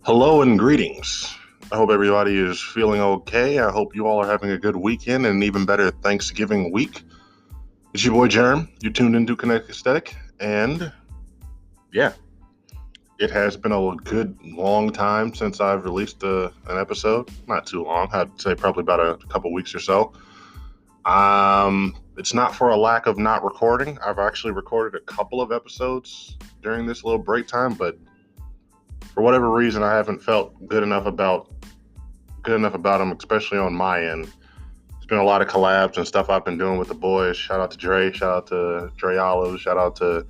Hello and greetings. I hope everybody is feeling okay. I hope you all are having a good weekend and an even better Thanksgiving week. It's your boy Jerem. You tuned into Kinetic Aesthetic, and yeah, it has been a good long time since I've released an episode. Not too long. I'd say probably about a couple weeks or so. It's not for a lack of not recording. I've actually recorded a couple of episodes during this little break time, but for whatever reason, I haven't felt good enough about them, especially on my end. It's been a lot of collabs and stuff I've been doing with the boys. Shout out to Dre, shout out to Dre Olive, shout out to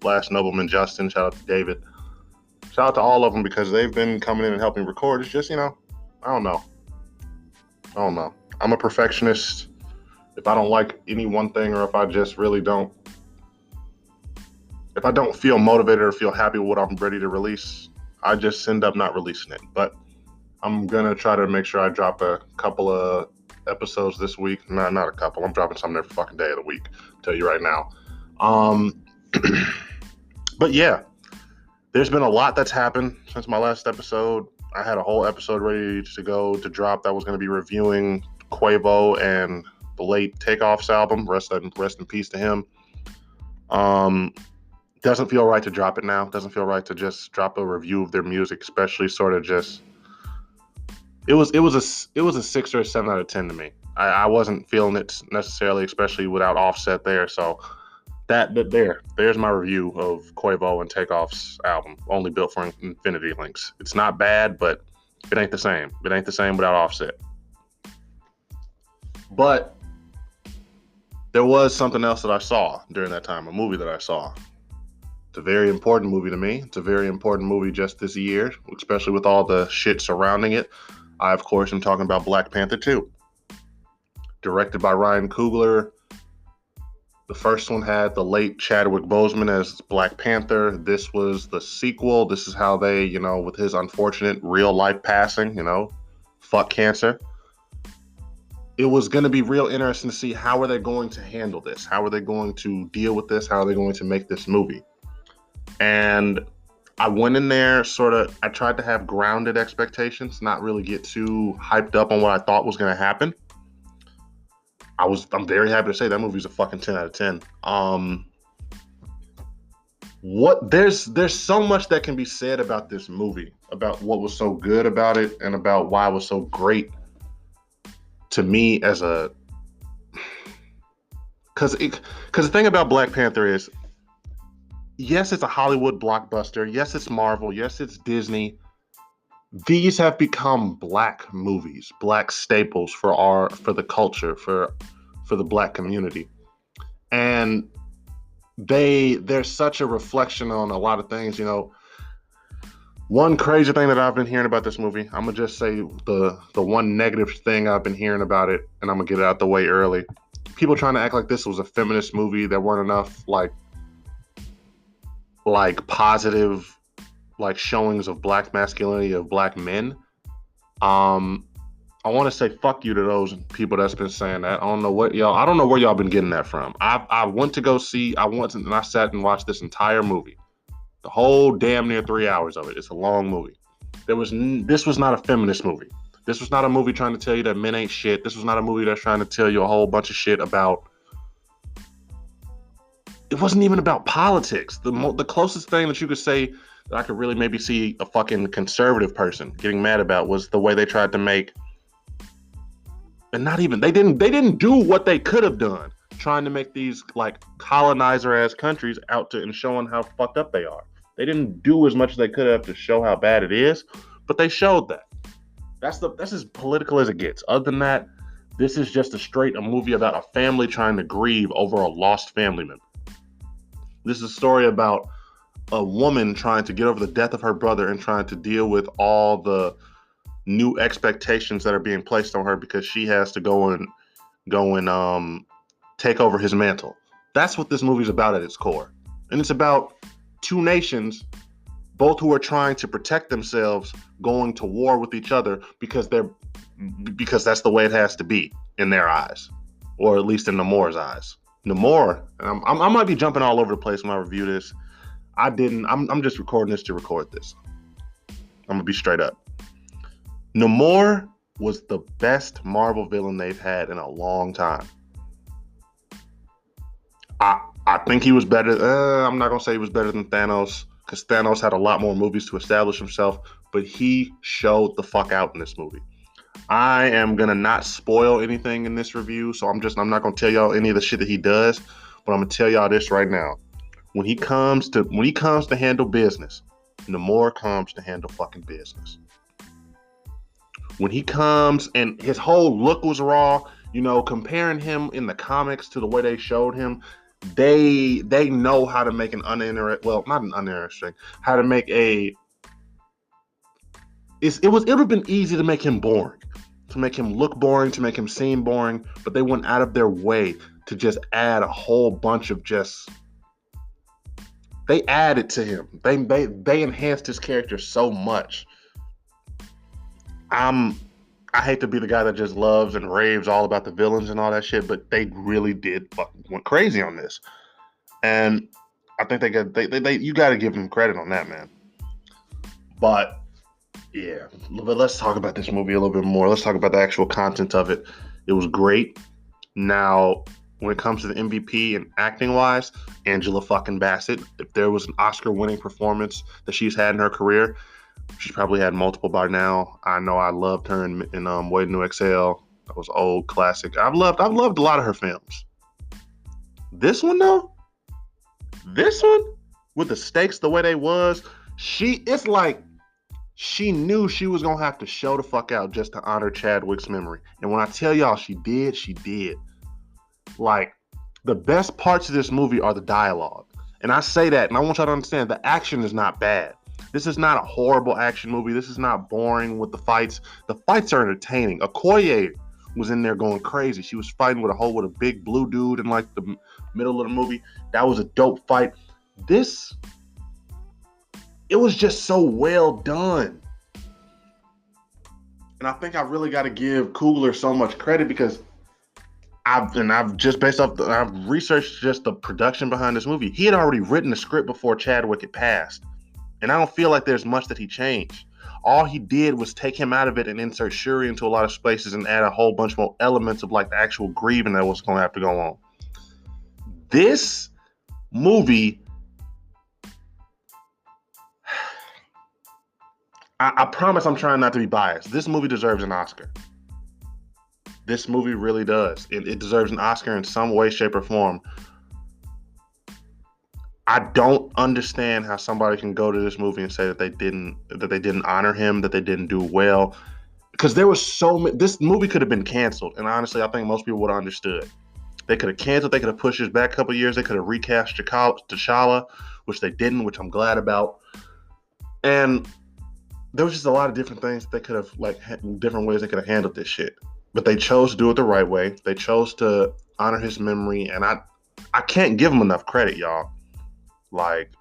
Last Nobleman Justin, shout out to David. Shout out to all of them because they've been coming in and helping record. It's just, I don't know. I'm a perfectionist. If I don't like any one thing, or if I just really don't, if I don't feel motivated or feel happy with what I'm ready to release, I just end up not releasing it. But I'm going to try to make sure I drop a couple of episodes this week. Not a couple. I'm dropping something every fucking day of the week. I'll tell you right now. But yeah, there's been a lot that's happened since my last episode. I had a whole episode ready to go to drop that was going to be reviewing Quavo and the late Takeoff's album. Rest in peace to him. Doesn't feel right to drop it now. Doesn't feel right to just drop a review of their music, especially sort of just. It was a 6 or a 7 out of 10 to me. I wasn't feeling it necessarily, especially without Offset there. So there's my review of Quavo and Takeoff's album, Only Built for Infinity Links. It's not bad, but it ain't the same. It ain't the same without Offset. But there was something else that I saw during that time, a movie that I saw. It's a very important movie to me. It's a very important movie just this year, especially with all the shit surrounding it. I, of course, am talking about Black Panther 2. Directed by Ryan Coogler. The first one had the late Chadwick Boseman as Black Panther. This was the sequel. This is how they, with his unfortunate real life passing, fuck cancer. It was going to be real interesting to see how are they going to handle this? How are they going to deal with this? How are they going to make this movie? And I went in there I tried to have grounded expectations, not really get too hyped up on what I thought was going to happen. I'm very happy to say that movie's a fucking 10 out of 10. There's so much that can be said about this movie, about what was so good about it and about why it was so great to me because the thing about Black Panther is, yes, it's a Hollywood blockbuster. Yes, it's Marvel. Yes, it's Disney. These have become Black movies, Black staples for the culture, for the Black community. And they're such a reflection on a lot of things, One crazy thing that I've been hearing about this movie, I'm going to just say the one negative thing I've been hearing about it, and I'm going to get it out the way early. People trying to act like this was a feminist movie. There weren't enough, like positive showings of Black masculinity, of Black men. I want to say fuck you to those people that's been saying that. I don't know where y'all been getting that from. I went and I sat and watched this entire movie. The whole damn near 3 hours of it. It's a long movie. This was not a feminist movie. This was not a movie trying to tell you that men ain't shit. This was not a movie that's trying to tell you a whole bunch of shit about. It wasn't even about politics. The closest thing that you could say that I could really maybe see a fucking conservative person getting mad about was the way they tried to make. And not even they didn't do what they could have done, trying to make these colonizer ass countries out to and showing how fucked up they are. They didn't do as much as they could have to show how bad it is, but they showed that. That's as political as it gets. Other than that, this is just a movie about a family trying to grieve over a lost family member. This is a story about a woman trying to get over the death of her brother and trying to deal with all the new expectations that are being placed on her because she has to go and take over his mantle. That's what this movie's about at its core. And it's about two nations, both who are trying to protect themselves, going to war with each other because that's the way it has to be in their eyes, or at least in Namor's eyes. Namor, I might be jumping all over the place when I review this. I'm just recording this to record this. I'm gonna be straight up. Namor was the best Marvel villain they've had in a long time. I think he was better. I'm not gonna say he was better than Thanos because Thanos had a lot more movies to establish himself, but he showed the fuck out in this movie. I am gonna not spoil anything in this review, so I'm not gonna tell y'all any of the shit that he does, but I'm gonna tell y'all this right now. When he comes to handle business, Namor comes to handle fucking business. When he comes and his whole look was raw, comparing him in the comics to the way they showed him, they know how to make not an uninteresting, how to make it would have been easy to make him boring, to make him look boring, to make him seem boring, but they went out of their way to just add a whole bunch of they added to him. They enhanced his character so much. I hate to be the guy that just loves and raves all about the villains and all that shit, but they really went crazy on this. And I think you got to give them credit on that, man. But yeah, but let's talk about this movie a little bit more. Let's talk about the actual content of it. It was great. Now, when it comes to the MVP and acting wise, Angela fucking Bassett, if there was an Oscar-winning performance that she's had in her career, she's probably had multiple by now. I know I loved her in Waiting to Exhale. That was old classic. I've loved a lot of her films. This one though, with the stakes the way they was, it's like she knew she was gonna have to show the fuck out just to honor Chadwick's memory. And when I tell y'all she did. Like, the best parts of this movie are the dialogue. And I say that, and I want y'all to understand, the action is not bad. This is not a horrible action movie. This is not boring with the fights. The fights are entertaining. Okoye was in there going crazy. She was fighting with a big blue dude in like the middle of the movie. That was a dope fight. It was just so well done. And I think I really got to give Coogler so much credit because I've researched just the production behind this movie. He had already written the script before Chadwick had passed. And I don't feel like there's much that he changed. All he did was take him out of it and insert Shuri into a lot of spaces and add a whole bunch more elements of like the actual grieving that was going to have to go on. This movie, I promise I'm trying not to be biased. This movie deserves an Oscar. This movie really does. It deserves an Oscar in some way, shape, or form. I don't understand how somebody can go to this movie and say that they didn't honor him, that they didn't do well. Because there was this movie could have been canceled. And honestly, I think most people would have understood. They could have canceled, they could have pushed this back a couple years, they could have recast T'Challa, which they didn't, which I'm glad about. And there was just a lot of different things they could have, different ways they could have handled this shit. But they chose to do it the right way. They chose to honor his memory, and I can't give them enough credit, y'all.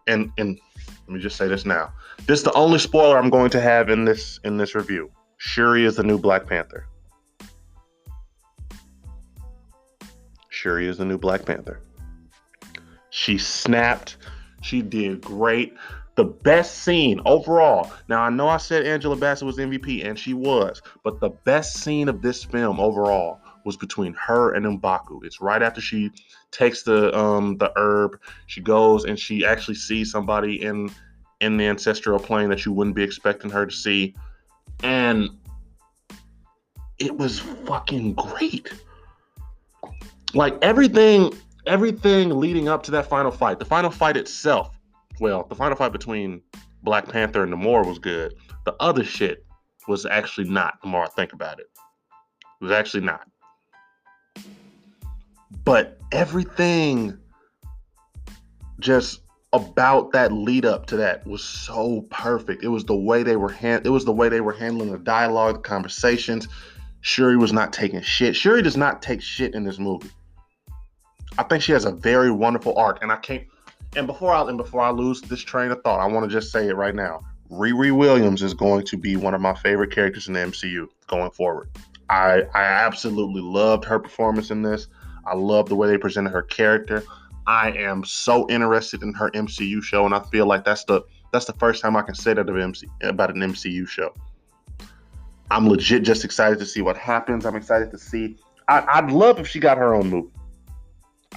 And let me just say this now. This is the only spoiler I'm going to have in this review. Shuri is the new Black Panther. Shuri is the new Black Panther. She snapped. She did great. The best scene overall. Now, I know I said Angela Bassett was MVP, and she was. But the best scene of this film overall was between her and M'Baku. It's right after she takes the herb. She goes and she actually sees somebody in the ancestral plane that you wouldn't be expecting her to see. And it was fucking great. Like, everything leading up to that final fight. The final fight itself. Well, the final fight between Black Panther and Namor was good. The other shit was actually not, the more I think about it. It was actually not. But everything just about that lead up to that was so perfect. It was the way they were handling the dialogue, the conversations. Shuri was not taking shit. Shuri does not take shit in this movie. I think she has a very wonderful arc, and I can't. And before I lose this train of thought, I want to just say it right now. Riri Williams is going to be one of my favorite characters in the MCU going forward. I absolutely loved her performance in this. I love the way they presented her character. I am so interested in her MCU show, and I feel like that's the That's the first time I can say that about an MCU show. I'm legit just excited to see what happens. I'm excited to see. I'd love if she got her own movie.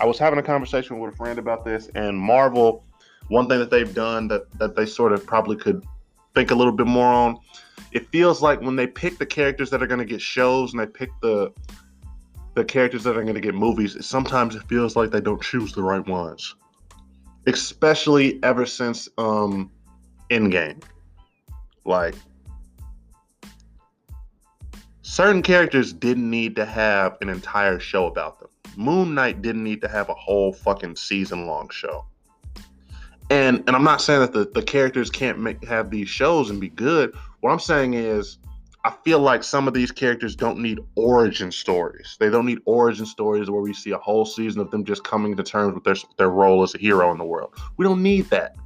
I was having a conversation with a friend about this, and Marvel, one thing that they've done that they sort of probably could think a little bit more on, it feels like when they pick the characters that are going to get shows and they pick the characters that are going to get movies, sometimes it feels like they don't choose the right ones. Especially ever since Endgame. Like, certain characters didn't need to have an entire show about them. Moon Knight didn't need to have a whole fucking season-long show. And I'm not saying that the characters can't have these shows and be good. What I'm saying is, I feel like some of these characters don't need origin stories. They don't need origin stories where we see a whole season of them just coming to terms with their role as a hero in the world. We don't need that.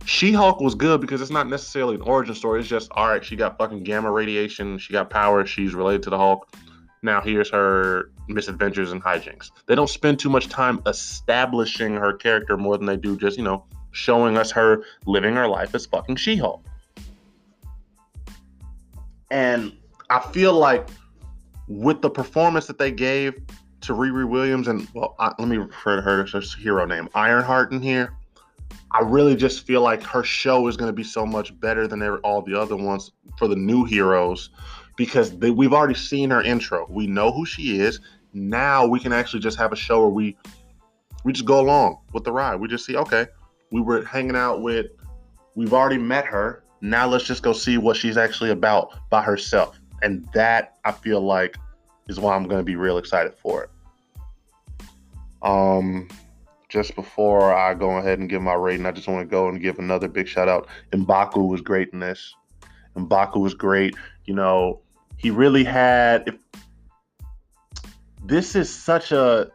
She-Hulk was good because it's not necessarily an origin story. It's just, all right, she got fucking gamma radiation. She got power. She's related to the Hulk. Now here's her misadventures and hijinks. They don't spend too much time establishing her character more than they do just, showing us her living her life as fucking She-Hulk. And I feel like with the performance that they gave to Riri Williams, and let me refer to her as her hero name, Ironheart, in here, I really just feel like her show is going to be so much better than all the other ones for the new heroes, because we've already seen her intro. We know who she is. Now we can actually just have a show where we just go along with the ride. We just see, okay, we were hanging out with, we've already met her. Now let's just go see what she's actually about by herself. And that, I feel like, is why I'm going to be real excited for it. Just before I go ahead and give my rating, I just want to go and give another big shout out. M'Baku was great in this. M'Baku was great. He really had... This is such a...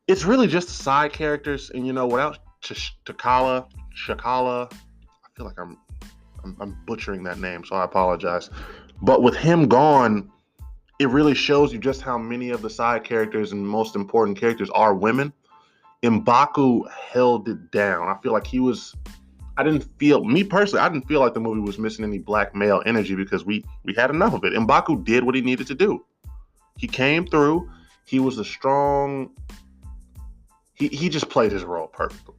It's really just side characters. And, without T'Challa, I feel like I'm butchering that name, so I apologize. But with him gone, it really shows you just how many of the side characters and most important characters are women. M'Baku held it down. I feel like I didn't feel like the movie was missing any black male energy because we had enough of it. M'Baku did what he needed to do. He came through. He was a strong... He just played his role perfectly.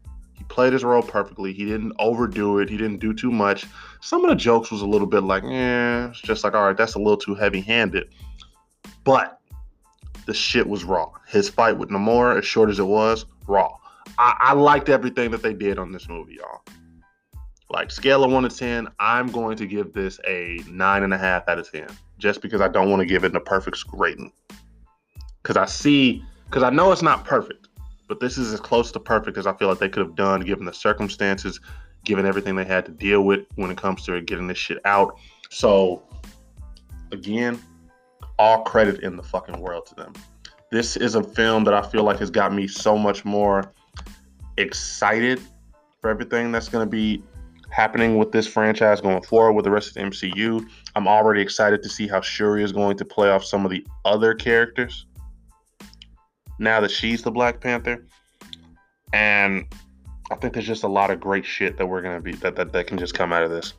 He didn't overdo it. He didn't do too much. Some of the jokes was a little bit like, it's just like, all right, that's a little too heavy-handed. But the shit was raw. His fight with Namor, as short as it was, raw. I liked everything that they did on this movie, y'all. Like, scale of 1 to 10, I'm going to give this a 9.5 out of 10. Just because I don't want to give it a perfect rating. Because I know it's not perfect. But this is as close to perfect as I feel like they could have done, given the circumstances, given everything they had to deal with when it comes to getting this shit out. So, again, all credit in the fucking world to them. This is a film that I feel like has got me so much more excited for everything that's going to be happening with this franchise going forward with the rest of the MCU. I'm already excited to see how Shuri is going to play off some of the other characters now that she's the Black Panther. And I think there's just a lot of great shit that we're going to be, that can just come out of this.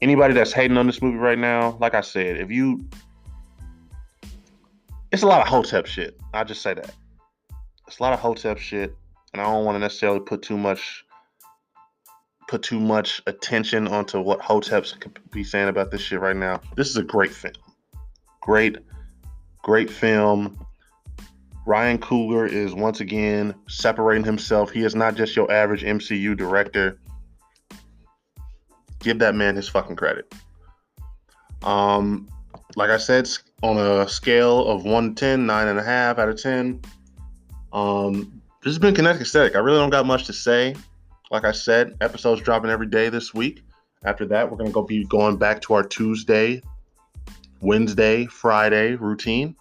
Anybody that's hating on this movie right now, like I said, it's a lot of Hotep shit. I'll just say that. It's a lot of Hotep shit, and I don't want to necessarily put too much attention onto what Hoteps could be saying about this shit right now. This is a great film. Great film. Ryan Coogler is once again separating himself. He is not just your average MCU director. Give that man his fucking credit. Like I said, on a scale of 1 to 10, 9.5 out of 10. This has been Kinetic Aesthetic. I really don't got much to say. Like I said, episodes dropping every day this week. After that, we're going to be going back to our Tuesday, Wednesday, Friday routine.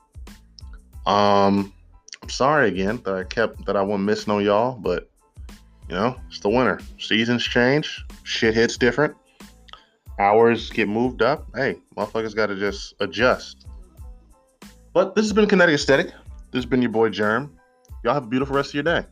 I'm sorry again that I went missing on y'all, but it's the winter. Seasons change. Shit hits different. Hours get moved up. Hey, motherfuckers got to just adjust. But this has been Kinetic Aesthetic. This has been your boy Germ. Y'all have a beautiful rest of your day.